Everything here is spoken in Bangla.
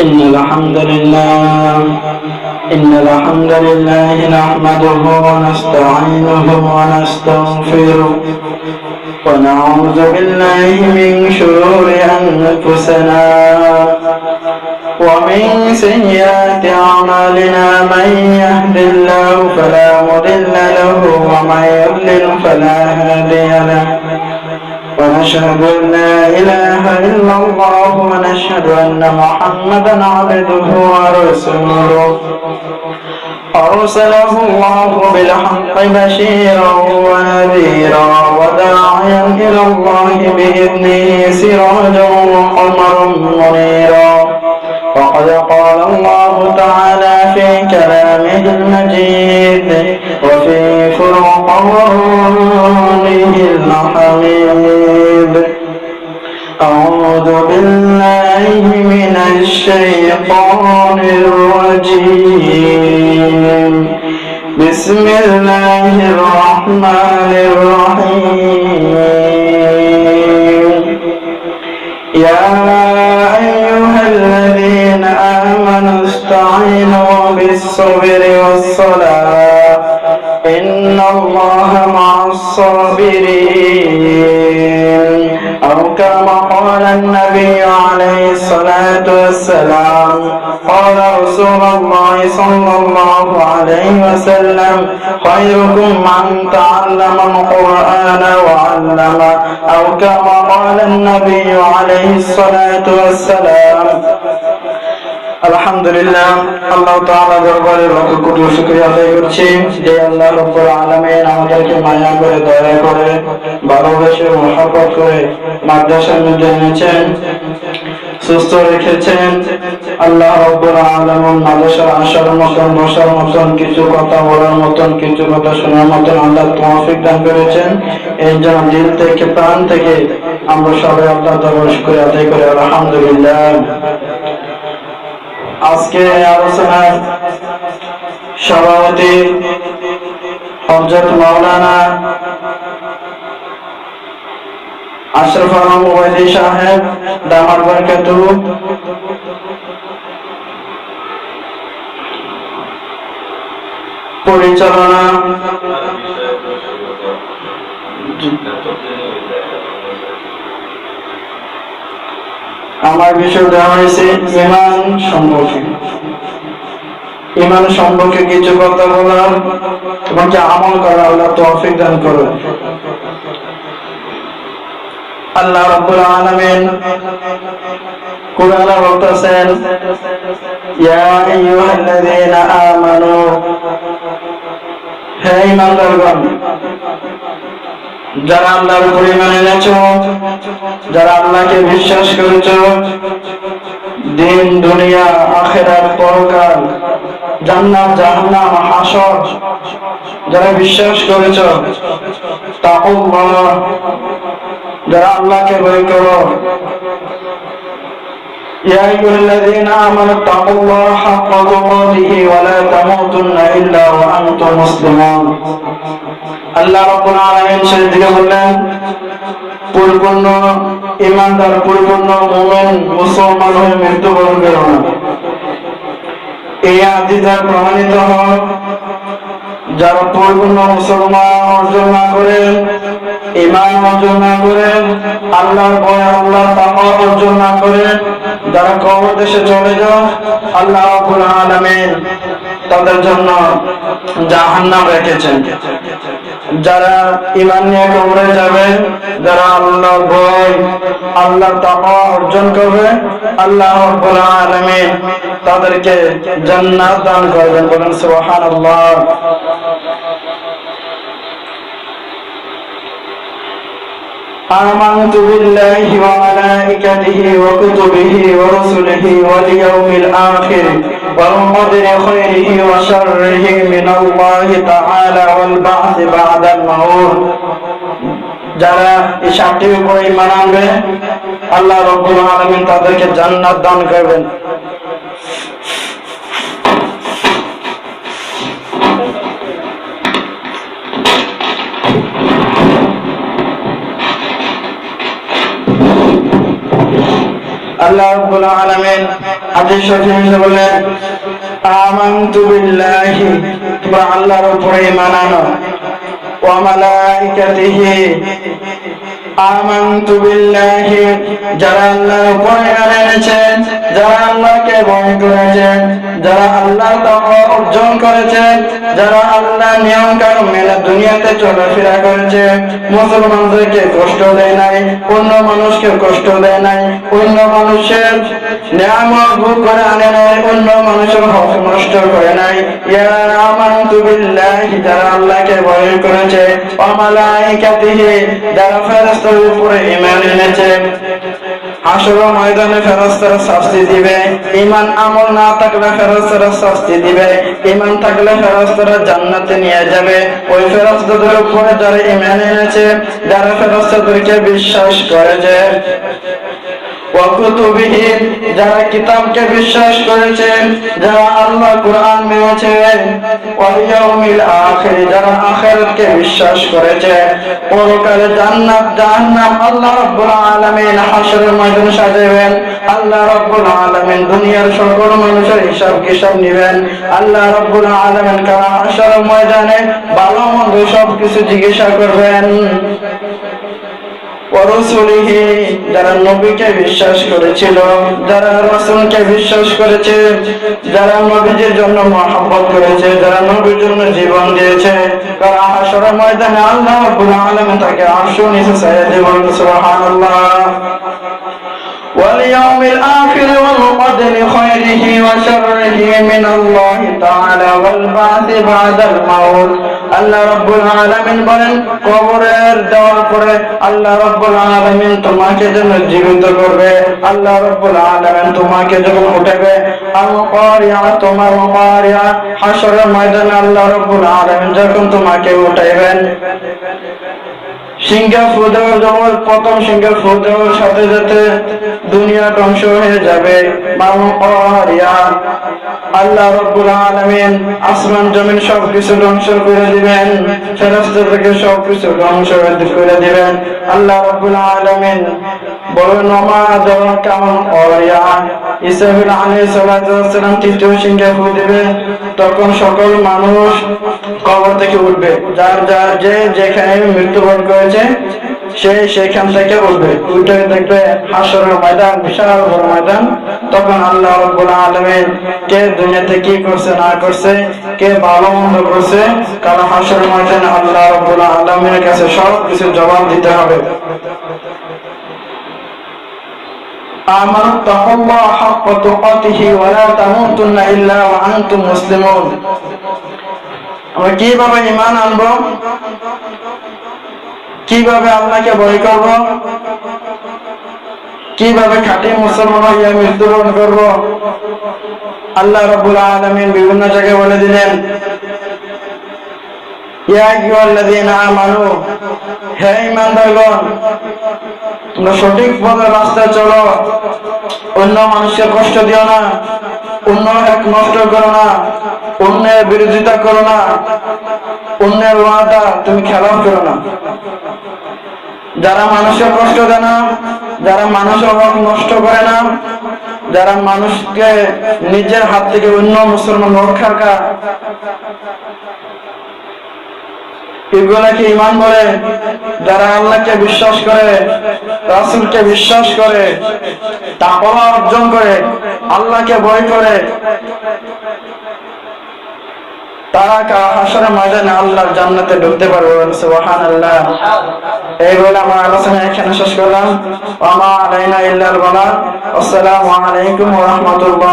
إن الحمد لله نحمده ونستعينه ونستغفره ونعوذ بالله من شرور أنفسنا ومن سيئات أعمالنا من يهد الله فلا مضل له ومن يضلل فلا هادي له ونشهد أن لا إله إلا الله ونشهد أن محمدا عبده ورسوله أرسله الله بالحق بشيرا ونذيرا وداعيا إلى الله بإذنه سراجا وقمرا منيرا وقد قال الله تعالى في كلامه المجيد وفي فرقانه الحميد أعوذ بالله من الشيطان الرجيم بسم الله الرحمن الرحيم يا أيها الذين آمنوا استعينوا بالصبر والصلاة إن الله مع الصابرين أو كما قال النبي عليه الصلاة والسلام قال رسول الله صلى الله عليه وسلم خيركم من تعلم القرآن وعلمه أو كما قال النبي عليه الصلاة والسلام আলহামদুলিল্লাহ আল্লাহ তাআলা দরবারে লাখ কোটি শুকরিয়া আদায় করছি যে আল্লাহ রাব্বুল আলামিন আমাদেরকে মায়া করে দয়া করে ভালোবেসে মহব্বত করে মাদ্রাসার মধ্যে এনেছেন সুস্থ রেখেছেন আল্লাহ রাব্বুল আলামিন মাদ্রাসার আসার মতন বসার মতন কিছু কথা বলার মতন কিছু কথা শোনার মতন আল্লাহ তৌফিক দান করেছেন এই জন্য দিল থেকে প্রাণ থেকে আমরা সবাই আল্লাহ দরবারে শুকরিয়া আদায় করি আলহামদুলিল্লাহ আজকে আলোচনার সভাপতি হযরত মাওলানা আশরাফ আলম ওয়াইদি সাহেব দামাত বরকাতুহু পরিচালনা আমার বিষয় দেওয়া হয়েছে ঈমান সম্পর্কে কিছু কথা বলার এবং যে আমল করার আল্লাহ তৌফিক দান করুন আল্লাহ রাব্বুল আলামিন কোরআনে বলতেছেন ইয়া আইয়ুহাল্লাযীনা আমানু হে ঈমানদারগণ যারা আল্লাহর উপর ঈমান এনেছো যারা আল্লাহকে বিশ্বাস করেছো দিন দুনিয়া আখিরাত পরকাল জান্নাত জাহান্নাম হাসর যারা বিশ্বাস করেছো তাকুল্লাহ যারা আল্লাহকে ভয় করো يا أيها الذين آمنوا اتقوا الله حق تقاته ولا تموتن إلا وأنتم مسلمون আল্লাহ রাব্বুল আলামিন সেদিকে বললেন পরিপূর্ণ ঈমানদার পরিপূর্ণ মুমিন মুসলমান হয়ে মৃত্যুবরণ করো না এই আদিদার প্রমাণিত হয় যারা পরিপূর্ণ মুসলমান অর্জন না করে ঈমান অর্জন না করে আল্লাহর ভয় আল্লাহর তাকওয়া অর্জন না করে যারা কবর দেশে চলে যায় আল্লাহ রাব্বুল আলামিন তাদের জন্য জাহান্নাম রেখেছেন যারা ঈমান নিয়ে কবরে যাবে যারা আল্লাহর ভয় আল্লাহর তাকওয়া অর্জন করবে আল্লাহ রাব্বুল আলামিন তাদেরকে জান্নাত দান করবেন বলেন সুবহানাল্লাহ آمنت بالله وملائكته وكتبه ورسله واليوم الآخر والقدر خيره وشره من الله تعالى والبعث بعد الموت যারা এই সাতটির উপরে ঈমান আনবে আল্লাহ রাব্বুল আলামিন তাদেরকে জান্নাত দান করবেন আল্লাহ রাব্বুল আলামিন হাদিস শরীফে বলেন, আমানতু বিল্লাহি, তোমরা আল্লাহর উপরে ঈমান আনো, ওয়া মালাইকাতিহি, আমানতু বিল্লাহি, যারা আল্লাহর উপরে ঈমান এনেছেন, যারা আল্লাহকে ভয় করেছেন, যারা আল্লাহর তাকওয়া অর্জন করেছেন, যারা আল্লাহর নিয়ম কানুন মেনে দুনিয়াতে চলাফেরা করেছে, মুসলমানদেরকে কষ্ট দেয় নাই, অন্য মানুষকে কষ্ট দেয় নাই, অন্য মানুষের নিয়ামত ভোগ করে আনে নাই, অন্য মানুষের হক নষ্ট করে নাই। ইয়া আমানতু বিল্লাহি, যারা আল্লাহকে ভয় করেছে, ওয়া মালাইকাতিহি, যারা ফেরেশতার উপরে ঈমান এনেছে। হাসরের ময়দানে ফেরেশতারা শাস্তি দিবে, ঈমান আমল না থাকলে ফেরেশতারা শাস্তি দিবে, ঈমান থাকলে ফেরেশতারা জান্নাতে নিয়ে যাবে। ওই ফেরেশতাদের উপরে যারা ঈমান এনেছে, যারা ফেরেশতাদেরকে বিশ্বাস করেছে, ওয়া কুতুবিহি, যারা কিতাবকে বিশ্বাস করেছে, যারা আল্লাহ কুরআন মেনেছে, ওয়াল ইয়াউমিল আখির, যারা আখিরাতকে বিশ্বাস করেছে, পরকালে জান্নাত জাহান্নাম আল্লাহ রাব্বুল আলামিন হাসরের ময়দানে সাজাবেন। আল্লাহ রাব্বুল আলামিন দুনিয়ার সকল মানুষের হিসাব নেবেন। আল্লাহ রাব্বুল আলামিন কারা হাসরের ময়দানে ভালো মন্দ সবকিছু জিজ্ঞাসা করবেন। ওয়ারসুলিহি, যারা নবীকে বিশ্বাস করেছিল, যারা রাসূলকে বিশ্বাস করেছে, যারা নবীর জন্য মহব্বত করেছে, যারা নবীর জন্য জীবন দিয়েছে, তারা হাসরের ময়দানে আল্লাহ রাব্বুল আলামিন তাকে আরশের নিচে ছায়া দেবেন। সুবহানাল্লাহ। واليوم الآخر والقدر خيره وشره من الله تعالى والبعث بعد الموت। আল্লাহ রাব্বুল আলামিন বলেন, কবরের দেওয়ার পরে আল্লাহ রাব্বুল আলামিন তোমাকে যখন জীবিত করবে, আল্লাহ রাব্বুল আলামিন তোমাকে যখন উঠাবে, আল কারিয়া, তোমার কারিয়া, হাসরের ময়দানে আল্লাহ রাব্বুল আলামিন যখন তোমাকে উঠাইবেন, সিংহা ফু দেওয়ার যখন প্রথম সিংহা ফু দেওয়ার সাথে সাথে দুনিয়া ধ্বংস হয়ে যাবে। আল্লাহ রাব্বুল আলামিন আসমান জমিন সবকিছু ধ্বংস করে দিবেন, ফেরেশতাদেরকে সবকিছু ধ্বংস করে দিবেন। আল্লাহ রাব্বুল আলামিন বলেন, ওমা আদরাকা মা কারিয়া, ইসরাফিল আলাইহিস সালাতু ওয়াস সালাম তৃতীয় সিংহা ফু দিবে, তখন সকল মানুষ কবর থেকে উঠবে, যার যার যে যেখানে মৃত্যুবরণ করেছে সে সেখান থেকে উঠবে, উঠে দেখবে হাসরের ময়দান বিশাল বড় ময়দান। তখন আল্লাহ রাব্বুল আলামিন কে দুনিয়াতে কি করছে না করছে, কে ভালো মন্দ করছে, কারণ হাসরের ময়দানে আল্লাহ রাব্বুল আলামিনের কাছে সব কিছু জবাব দিতে হবে। আমানুত্তাকুল্লাহ হাক্কা তুকাতিহি ওয়া লা তামুতুন্না ইল্লা ওয়া আনতুম মুসলিমুন। আমরা কিভাবে ঈমান আনবো, কিভাবে আল্লাহকে ভয় করব, কিভাবে খাঁটি মুসলমান হইয়া মৃত্যুবরণ করব, আল্লাহ রাব্বুল আলামিন বিভিন্ন জায়গায় বলে দিলেন, ইয়া আইয়ুহাল্লাযীনা আমানু, হে ঈমানদারগণ, তোমরা সঠিক পথের রাস্তায় চলো, অন্য মানুষকে কষ্ট দিও না, অন্য হক নষ্ট করো না, অন্যের বিরোধিতা করো না, অন্যের ওয়াদা তুমি খেলাফ করো না। যারা মানুষের কষ্ট দেয় না, যারা মানুষের হক নষ্ট করে না, যারা মানুষকে নিজের হাত থেকে অন্য মুসলমান রক্ষা করে, এগুলাকে ঈমান বলে। যারা আল্লাহকে বিশ্বাস করে, রাসূলকে বিশ্বাস করে, তাকওয়া অর্জন করে, আল্লাহকে ভয় করে, তারা হাসরের ময়দানে আল্লাহর জান্নাতে ঢুকতে পারবে। সুবহানাল্লাহ। এই বলে আমার আলোচনা এখানে শেষ করলাম। ওয়া মা আলাইনা ইল্লাল বালাগ। আসসালামু আলাইকুম ওয়া রাহমাতুল্লাহ।